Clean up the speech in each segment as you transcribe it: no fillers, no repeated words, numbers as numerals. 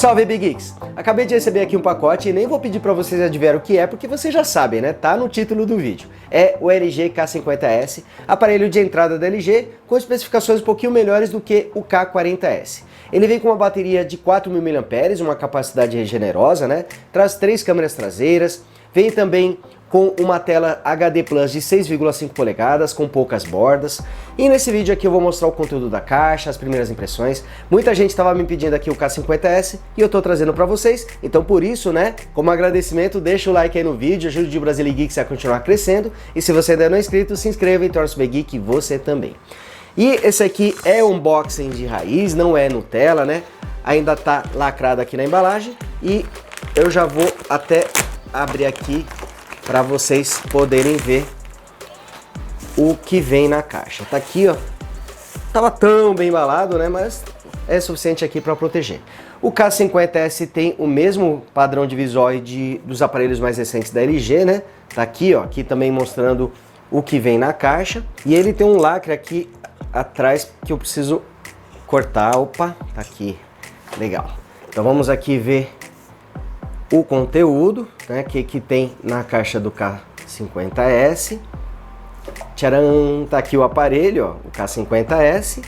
Salve Big Geeks! Acabei de receber aqui um pacote e nem vou pedir para vocês adivinhar o que é, porque vocês já sabem, né? Tá no título do vídeo. É o LG K50S, aparelho de entrada da LG com especificações um pouquinho melhores do que o K40S. Ele vem com uma bateria de 4.000 mAh, uma capacidade generosa, né? Traz 3 câmeras traseiras, vem também com uma tela HD Plus de 6,5 polegadas, com poucas bordas. E nesse vídeo aqui eu vou mostrar o conteúdo da caixa, as primeiras impressões. Muita gente estava me pedindo aqui o K50S e eu estou trazendo para vocês. Então por isso, né, como agradecimento, deixa o like aí no vídeo, ajude o Brazilian Geeks a continuar crescendo. E se você ainda não é inscrito, se inscreva e torne-se Big Geek você também. E esse aqui é unboxing de raiz, não é Nutella, né? Ainda tá lacrado aqui na embalagem e eu já vou até abrir aqui para vocês poderem ver o que vem na caixa. Tá aqui, ó. Tava tão bem embalado, né? Mas é suficiente aqui para proteger. O K50S tem o mesmo padrão de visual dos aparelhos mais recentes da LG, né? Tá aqui, ó. Aqui também mostrando o que vem na caixa. E ele tem um lacre aqui atrás que eu preciso cortar. Opa, tá aqui. Legal. Então vamos aqui ver o conteúdo, né, que tem na caixa do K50S. Tcharam! Tá aqui o aparelho, ó, o K50S.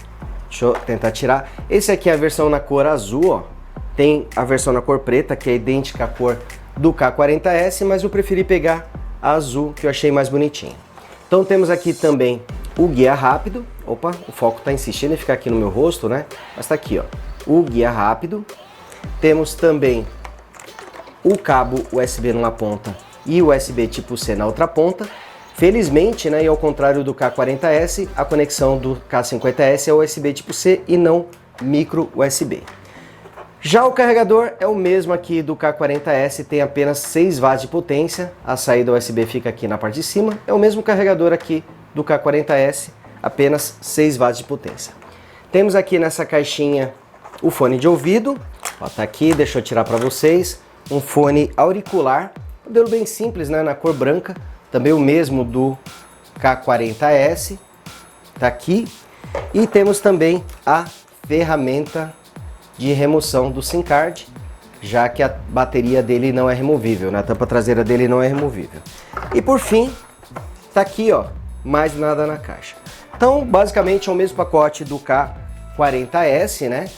Deixa eu tentar tirar. Esse aqui é a versão na cor azul, ó. Tem a versão na cor preta, que é idêntica à cor do K40S, mas eu preferi pegar a azul, que eu achei mais bonitinho. Então temos aqui também o guia rápido. Opa, o foco tá insistindo em ficar aqui no meu rosto, né? Mas tá aqui, ó, o guia rápido. Temos também o cabo USB numa ponta e o USB tipo C na outra ponta. Felizmente, né, e ao contrário do K40S, a conexão do K50S é USB tipo C e não micro USB. Já o carregador é o mesmo aqui do K40S, tem apenas 6 watts de potência, a saída USB fica aqui na parte de cima, é o mesmo carregador aqui do K40S, apenas 6 watts de potência. Temos aqui nessa caixinha o fone de ouvido, ó, tá aqui, deixa eu tirar para vocês. Um fone auricular, modelo bem simples, né, na cor branca, também o mesmo do K40S, tá aqui. E temos também a ferramenta de remoção do SIM card, já que a bateria dele não é removível, né, a tampa traseira dele não é removível. E por fim, tá aqui, ó, mais nada na caixa. Então, basicamente é o mesmo pacote do K40S, né?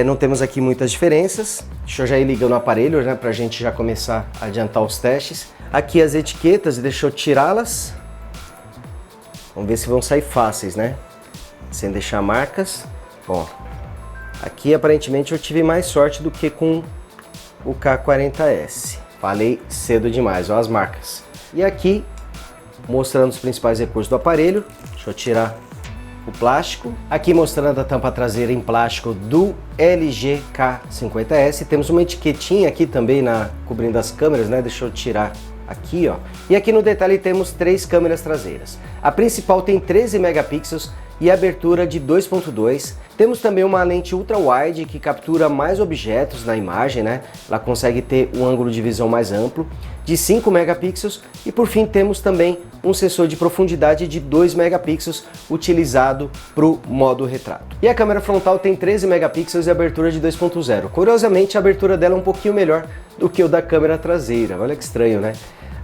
Não temos aqui muitas diferenças. Deixa eu já ir ligando o aparelho, né, pra gente já começar a adiantar os testes. Aqui as etiquetas, deixa eu tirá-las. Vamos ver se vão sair fáceis, né? Sem deixar marcas. Ó, aqui aparentemente eu tive mais sorte do que com o K40S. Falei cedo demais, ó as marcas. E aqui, mostrando os principais recursos do aparelho. Deixa eu tirar o plástico. Aqui mostrando a tampa traseira em plástico do LG K50S. Temos uma etiquetinha aqui também cobrindo as câmeras, né? Deixa eu tirar aqui, ó. E aqui no detalhe temos 3 câmeras traseiras. A principal tem 13 megapixels e abertura de 2.2. Temos também uma lente ultra-wide que captura mais objetos na imagem, né? Ela consegue ter um ângulo de visão mais amplo, de 5 megapixels. E por fim temos também um sensor de profundidade de 2 megapixels utilizado para o modo retrato. E a câmera frontal tem 13 megapixels e abertura de 2.0. Curiosamente, a abertura dela é um pouquinho melhor do que o da câmera traseira. Olha que estranho, né?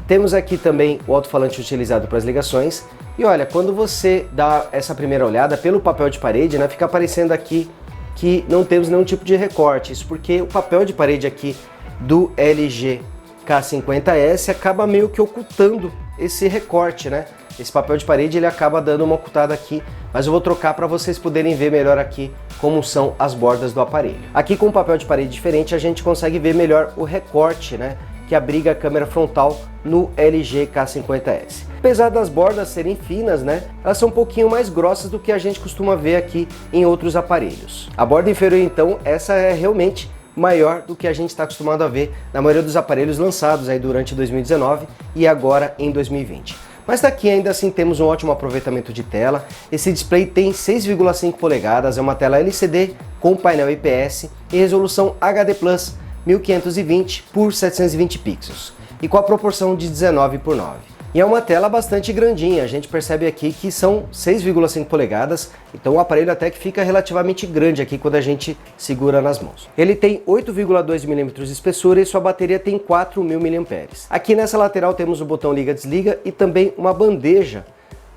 Temos aqui também o alto-falante utilizado para as ligações. E olha, quando você dá essa primeira olhada pelo papel de parede, né, fica aparecendo aqui que não temos nenhum tipo de recorte. Isso porque o papel de parede aqui do LG K50S acaba meio que ocultando esse recorte, né? Esse papel de parede ele acaba dando uma ocultada aqui, mas eu vou trocar para vocês poderem ver melhor aqui como são as bordas do aparelho. Aqui com o papel de parede diferente a gente consegue ver melhor o recorte, né, que abriga a câmera frontal no LG K50S. Apesar das bordas serem finas, né, elas são um pouquinho mais grossas do que a gente costuma ver aqui em outros aparelhos. A borda inferior, então, essa é realmente maior do que a gente está acostumado a ver na maioria dos aparelhos lançados aí durante 2019 e agora em 2020. Mas daqui ainda assim temos um ótimo aproveitamento de tela. Esse display tem 6,5 polegadas, é uma tela LCD com painel IPS e resolução HD Plus 1520 por 720 pixels e com a proporção de 19:9. E é uma tela bastante grandinha, a gente percebe aqui que são 6,5 polegadas, então o aparelho até que fica relativamente grande aqui quando a gente segura nas mãos. Ele tem 8,2 mm de espessura e sua bateria tem 4.000 mAh. Aqui nessa lateral temos o botão liga-desliga e também uma bandeja.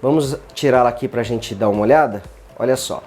Vamos tirá-la aqui para a gente dar uma olhada. Olha só,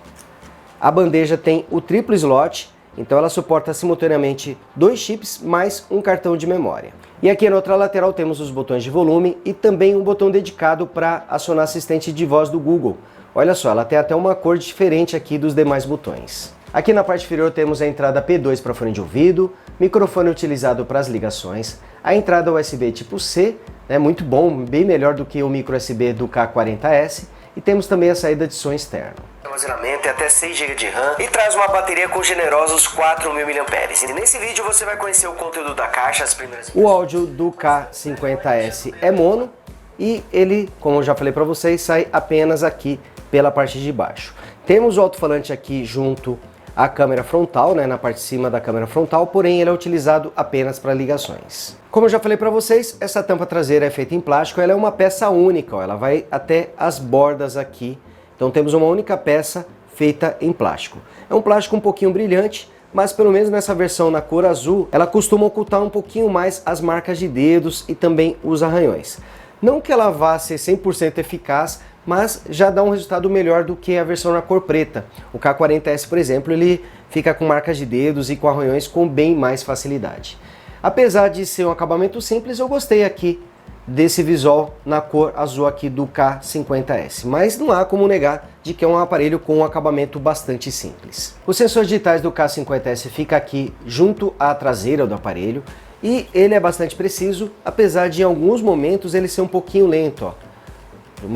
a bandeja tem o triplo slot, então ela suporta simultaneamente 2 chips mais um cartão de memória. E aqui na outra lateral temos os botões de volume e também um botão dedicado para acionar assistente de voz do Google. Olha só, ela tem até uma cor diferente aqui dos demais botões. Aqui na parte inferior temos a entrada P2 para fone de ouvido, microfone utilizado para as ligações, a entrada USB tipo C, muito bom, bem melhor do que o micro USB do K40S, e temos também a saída de som externo. O armazenamento é até 6 GB de RAM e traz uma bateria com generosos 4.000 mAh. E nesse vídeo você vai conhecer o conteúdo da caixa, as primeiras... O áudio do K50S é mono e ele, como eu já falei para vocês, sai apenas aqui pela parte de baixo. Temos o alto-falante aqui junto à câmera frontal, na parte de cima da câmera frontal, porém ele é utilizado apenas para ligações. Como eu já falei para vocês, essa tampa traseira é feita em plástico, ela é uma peça única, ela vai até as bordas aqui. Então temos uma única peça feita em plástico. É um plástico um pouquinho brilhante, mas pelo menos nessa versão na cor azul, ela costuma ocultar um pouquinho mais as marcas de dedos e também os arranhões. Não que ela vá ser 100% eficaz, mas já dá um resultado melhor do que a versão na cor preta. O K40S, por exemplo, ele fica com marcas de dedos e com arranhões com bem mais facilidade. Apesar de ser um acabamento simples, eu gostei aqui desse visual na cor azul aqui do K50S, mas não há como negar de que é um aparelho com um acabamento bastante simples. Os sensores digitais do K50S fica aqui junto à traseira do aparelho e ele é bastante preciso, apesar de em alguns momentos ele ser um pouquinho lento, ó.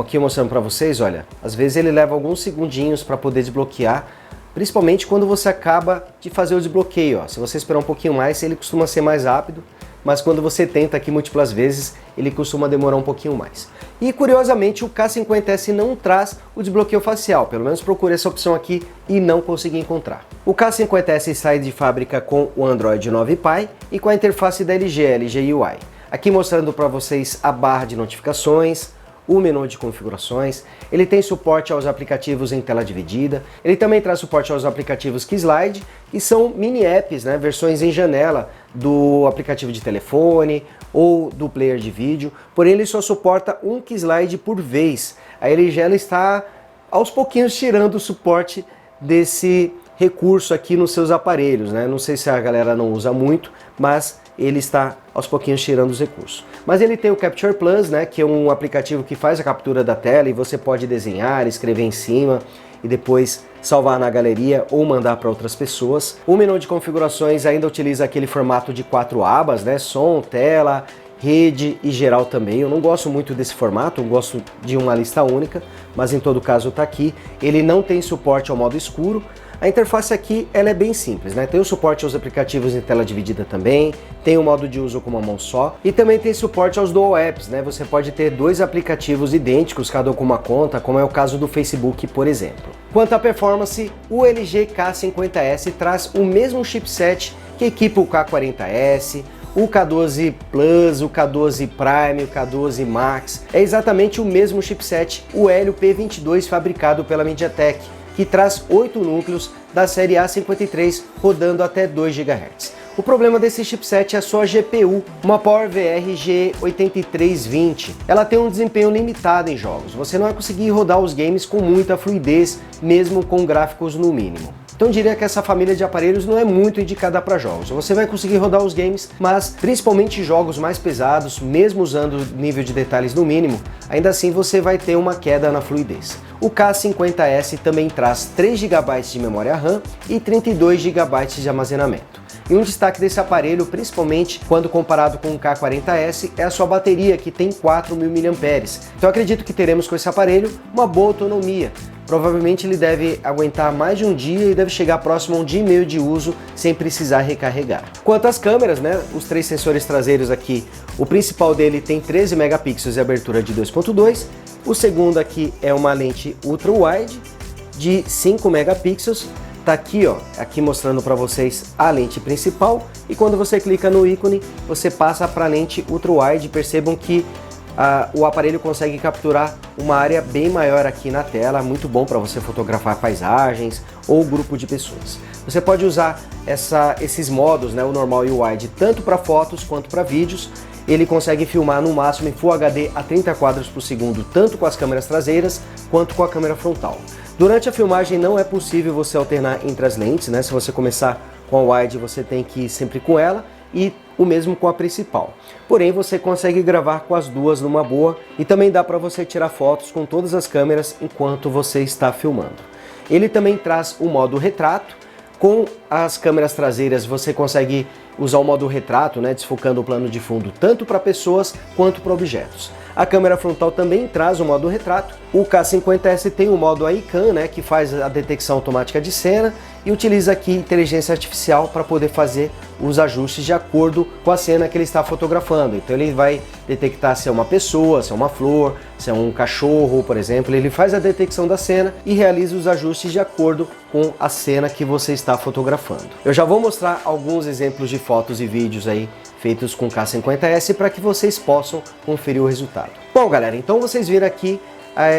Aqui mostrando para vocês, olha, às vezes ele leva alguns segundinhos para poder desbloquear, principalmente quando você acaba de fazer o desbloqueio, ó. Se você esperar um pouquinho mais, ele costuma ser mais rápido, mas quando você tenta aqui múltiplas vezes, ele costuma demorar um pouquinho mais. E curiosamente o K50S não traz o desbloqueio facial, pelo menos procurei essa opção aqui e não consegui encontrar. O K50S sai de fábrica com o Android 9 Pie e com a interface da LG UI. Aqui mostrando para vocês a barra de notificações, o menu de configurações, ele tem suporte aos aplicativos em tela dividida, ele também traz suporte aos aplicativos KeySlide, que são mini apps, versões em janela do aplicativo de telefone ou do player de vídeo, porém ele só suporta um KeySlide por vez. A LG ela está aos pouquinhos tirando o suporte desse recurso aqui nos seus aparelhos, Não sei se a galera não usa muito, mas ele está aos pouquinhos tirando os recursos. Mas ele tem o Capture Plus, que é um aplicativo que faz a captura da tela e você pode desenhar, escrever em cima e depois salvar na galeria ou mandar para outras pessoas. O menu de configurações ainda utiliza aquele formato de 4 abas, som, tela, rede e geral também. Eu não gosto muito desse formato, eu gosto de uma lista única, mas em todo caso está aqui. Ele não tem suporte ao modo escuro. A interface aqui ela é bem simples, Tem o suporte aos aplicativos em tela dividida também, tem o modo de uso com uma mão só e também tem suporte aos Dual Apps, Você pode ter 2 aplicativos idênticos, cada um com uma conta, como é o caso do Facebook, por exemplo. Quanto à performance, o LG K50S traz o mesmo chipset que equipa o K40S, o K12 Plus, o K12 Prime, o K12 Max. É exatamente o mesmo chipset, o Helio P22 fabricado pela MediaTek, que traz 8 núcleos da série A53 rodando até 2 GHz. O problema desse chipset é a sua GPU, uma PowerVR G8320. Ela tem um desempenho limitado em jogos, você não vai conseguir rodar os games com muita fluidez, mesmo com gráficos no mínimo. Então eu diria que essa família de aparelhos não é muito indicada para jogos. Você vai conseguir rodar os games, mas principalmente jogos mais pesados, mesmo usando o nível de detalhes no mínimo, ainda assim você vai ter uma queda na fluidez. O K50S também traz 3 GB de memória RAM e 32 GB de armazenamento. E um destaque desse aparelho, principalmente quando comparado com o K40S, é a sua bateria, que tem 4.000 mAh. Então acredito que teremos com esse aparelho uma boa autonomia. Provavelmente ele deve aguentar mais de um dia e deve chegar próximo a um dia e meio de uso sem precisar recarregar. Quanto às câmeras, os 3 sensores traseiros aqui, o principal dele tem 13 megapixels e abertura de 2.2, o segundo aqui é uma lente ultra-wide de 5 megapixels, tá aqui, aqui mostrando para vocês a lente principal, e quando você clica no ícone, você passa para a lente ultra-wide. Percebam que o aparelho consegue capturar uma área bem maior aqui na tela, muito bom para você fotografar paisagens ou grupo de pessoas. Você pode usar esses modos, né, o normal e o wide, tanto para fotos quanto para vídeos. Ele consegue filmar no máximo em Full HD a 30 quadros por segundo, tanto com as câmeras traseiras quanto com a câmera frontal. Durante a filmagem não é possível você alternar entre as lentes, né? Se você começar com a wide, você tem que ir sempre com ela, e o mesmo com a principal. Porém, você consegue gravar com as duas numa boa, e também dá para você tirar fotos com todas as câmeras enquanto você está filmando. Ele também traz o modo retrato. Com as câmeras traseiras você consegue usar o modo retrato, né, desfocando o plano de fundo tanto para pessoas quanto para objetos. A câmera frontal também traz o modo retrato. O K50S tem o modo iCam, né, que faz a detecção automática de cena e utiliza aqui inteligência artificial para poder fazer os ajustes de acordo com a cena que ele está fotografando. Então ele vai detectar se é uma pessoa, se é uma flor, se é um cachorro, por exemplo. Ele faz a detecção da cena e realiza os ajustes de acordo com a cena que você está fotografando. Eu já vou mostrar alguns exemplos de fotos e vídeos aí feitos com o K50S para que vocês possam conferir o resultado. Bom, galera, então vocês viram aqui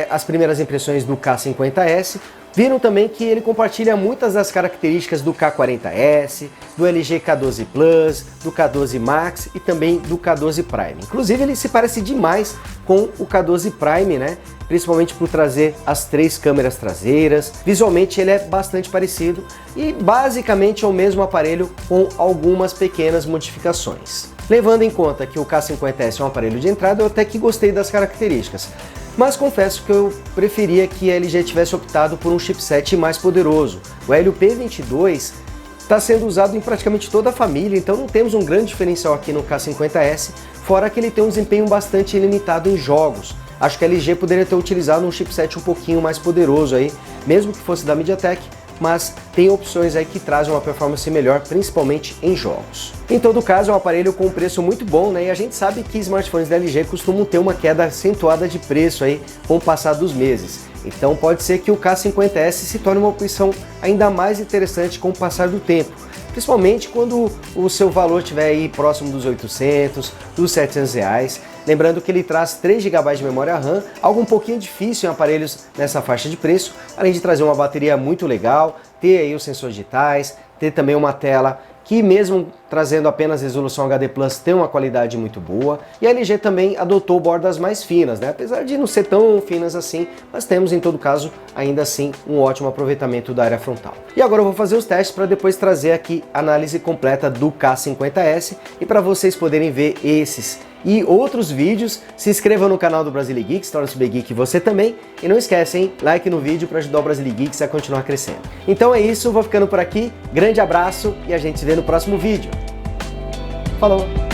as primeiras impressões do K50S. Viram também que ele compartilha muitas das características do K40S, do LG K12 Plus, do K12 Max e também do K12 Prime. Inclusive ele se parece demais com o K12 Prime, né? Principalmente por trazer as 3 câmeras traseiras. Visualmente ele é bastante parecido e basicamente é o mesmo aparelho com algumas pequenas modificações. Levando em conta que o K50S é um aparelho de entrada, eu até que gostei das características. Mas confesso que eu preferia que a LG tivesse optado por um chipset mais poderoso. O Helio P22 está sendo usado em praticamente toda a família, então não temos um grande diferencial aqui no K50S, fora que ele tem um desempenho bastante limitado em jogos. Acho que a LG poderia ter utilizado um chipset um pouquinho mais poderoso aí, mesmo que fosse da MediaTek, mas tem opções aí que trazem uma performance melhor, principalmente em jogos. Em todo caso, é um aparelho com um preço muito bom, né? E a gente sabe que smartphones da LG costumam ter uma queda acentuada de preço aí com o passar dos meses. Então pode ser que o K50S se torne uma opção ainda mais interessante com o passar do tempo, principalmente quando o seu valor estiver aí próximo dos 800, dos 700 reais. Lembrando que ele traz 3 GB de memória RAM, algo um pouquinho difícil em aparelhos nessa faixa de preço, além de trazer uma bateria muito legal, ter aí os sensores digitais, ter também uma tela que mesmo trazendo apenas resolução HD Plus tem uma qualidade muito boa, e a LG também adotou bordas mais finas, né? Apesar de não ser tão finas assim, mas temos em todo caso ainda assim um ótimo aproveitamento da área frontal. E agora eu vou fazer os testes para depois trazer aqui a análise completa do K50S, e para vocês poderem ver esses e outros vídeos, se inscreva no canal do Brasile Geeks, torne-se Geek você também, e não esquece, hein, like no vídeo para ajudar o Brasile Geeks a continuar crescendo. Então é isso, vou ficando por aqui, grande abraço e a gente se vê no próximo vídeo. Falou!